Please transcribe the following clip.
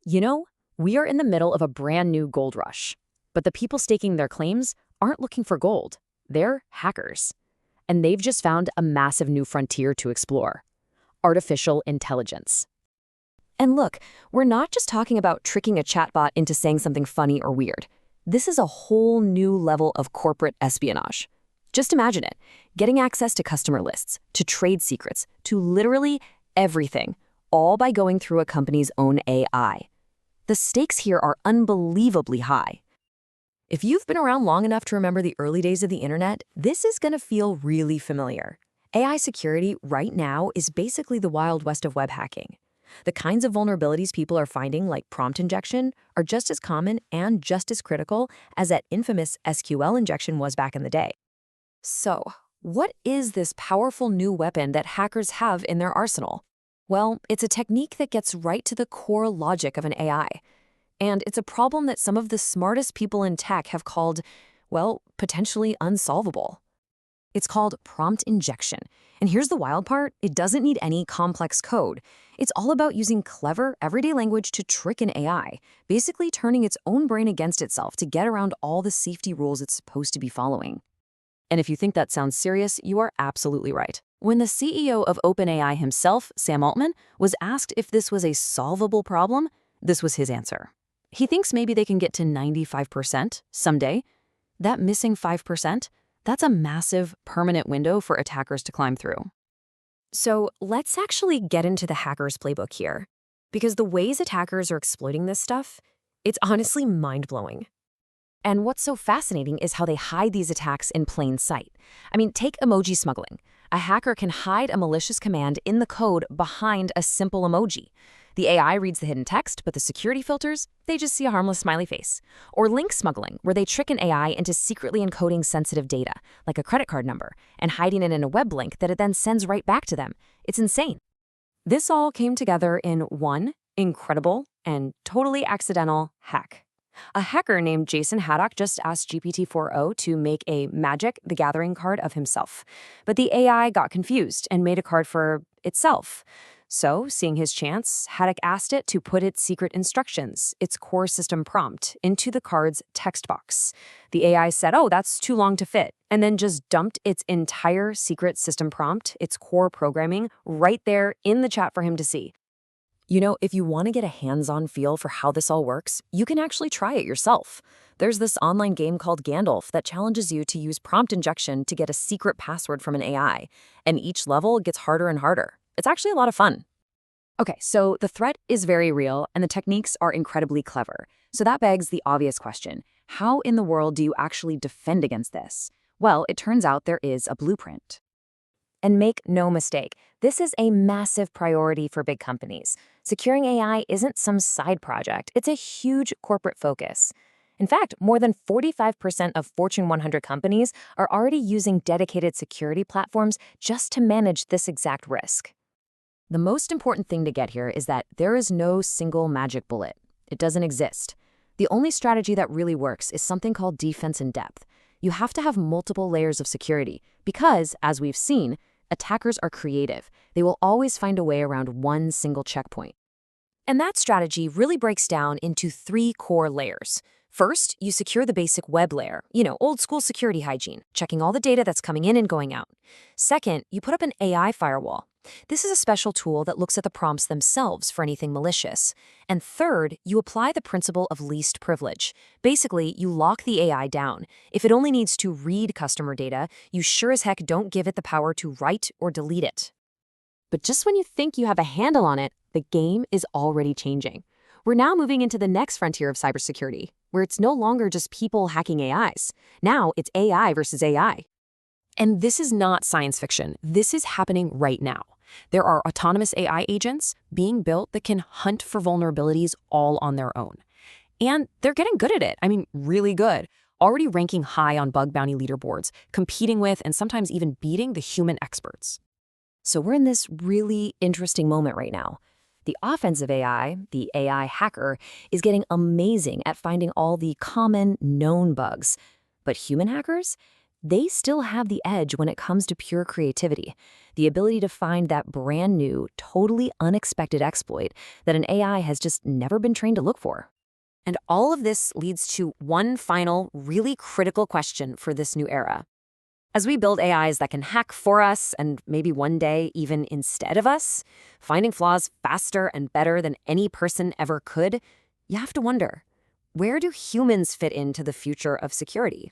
You know, we are in the middle of a brand new gold rush, but the people staking their claims aren't looking for gold. They're hackers. And they've just found a massive new frontier to explore: artificial intelligence. And look, we're not just talking about tricking a chatbot into saying something funny or weird. This is a whole new level of corporate espionage. Just imagine it, getting access to customer lists, to trade secrets, to literally everything, all by going through a company's own AI. The stakes here are unbelievably high. If you've been around long enough to remember the early days of the internet, this is going to feel really familiar. AI security right now is basically the Wild West of web hacking. The kinds of vulnerabilities people are finding, like prompt injection, are just as common and just as critical as that infamous SQL injection was back in the day. So, what is this powerful new weapon that hackers have in their arsenal? Well, it's a technique that gets right to the core logic of an AI. And it's a problem that some of the smartest people in tech have called, well, potentially unsolvable. It's called prompt injection. And here's the wild part: it doesn't need any complex code. It's all about using clever, everyday language to trick an AI, basically turning its own brain against itself to get around all the safety rules it's supposed to be following. And if you think that sounds serious, you are absolutely right. When the CEO of OpenAI himself, Sam Altman, was asked if this was a solvable problem, this was his answer. He thinks maybe they can get to 95% someday. That missing 5%, that's a massive, permanent window for attackers to climb through. So let's actually get into the hacker's playbook here, because the ways attackers are exploiting this stuff, it's honestly mind-blowing. And what's so fascinating is how they hide these attacks in plain sight. I mean, take emoji smuggling. A hacker can hide a malicious command in the code behind a simple emoji. The AI reads the hidden text, but the security filters, they just see a harmless smiley face. Or link smuggling, where they trick an AI into secretly encoding sensitive data, like a credit card number, and hiding it in a web link that it then sends right back to them. It's insane. This all came together in one incredible and totally accidental hack. A hacker named Jason Haddock just asked GPT-4o to make a Magic the Gathering card of himself. But the AI got confused and made a card for itself. So, seeing his chance, Haddock asked it to put its secret instructions, its core system prompt, into the card's text box. The AI said, "Oh, that's too long to fit," and then just dumped its entire secret system prompt, its core programming, right there in the chat for him to see. You know, if you want to get a hands-on feel for how this all works, you can actually try it yourself. There's this online game called Gandalf that challenges you to use prompt injection to get a secret password from an AI, and each level gets harder and harder. It's actually a lot of fun. Okay, so the threat is very real, and the techniques are incredibly clever. So that begs the obvious question: how in the world do you actually defend against this? Well, it turns out there is a blueprint. And make no mistake, this is a massive priority for big companies. Securing AI isn't some side project, it's a huge corporate focus. In fact, more than 45% of Fortune 100 companies are already using dedicated security platforms just to manage this exact risk. The most important thing to get here is that there is no single magic bullet. It doesn't exist. The only strategy that really works is something called defense in depth. You have to have multiple layers of security because, as we've seen, attackers are creative. They will always find a way around one single checkpoint. And that strategy really breaks down into 3 core layers. First, you secure the basic web layer, old school security hygiene, checking all the data that's coming in and going out. Second, you put up an AI firewall. This is a special tool that looks at the prompts themselves for anything malicious. And third, you apply the principle of least privilege. Basically, you lock the AI down. If it only needs to read customer data, you sure as heck don't give it the power to write or delete it. But just when you think you have a handle on it, the game is already changing. We're now moving into the next frontier of cybersecurity, where it's no longer just people hacking AIs. Now it's AI versus AI. And this is not science fiction. This is happening right now. There are autonomous AI agents being built that can hunt for vulnerabilities all on their own. And they're getting good at it. I mean, really good. Already ranking high on bug bounty leaderboards, competing with and sometimes even beating the human experts. So we're in this really interesting moment right now. The offensive AI, the AI hacker, is getting amazing at finding all the common, known bugs. But human hackers? they still have the edge when it comes to pure creativity, the ability to find that brand new, totally unexpected exploit that an AI has just never been trained to look for. And all of this leads to one final, really critical question for this new era. As we build AIs that can hack for us and maybe one day even instead of us, finding flaws faster and better than any person ever could, you have to wonder, where do humans fit into the future of security?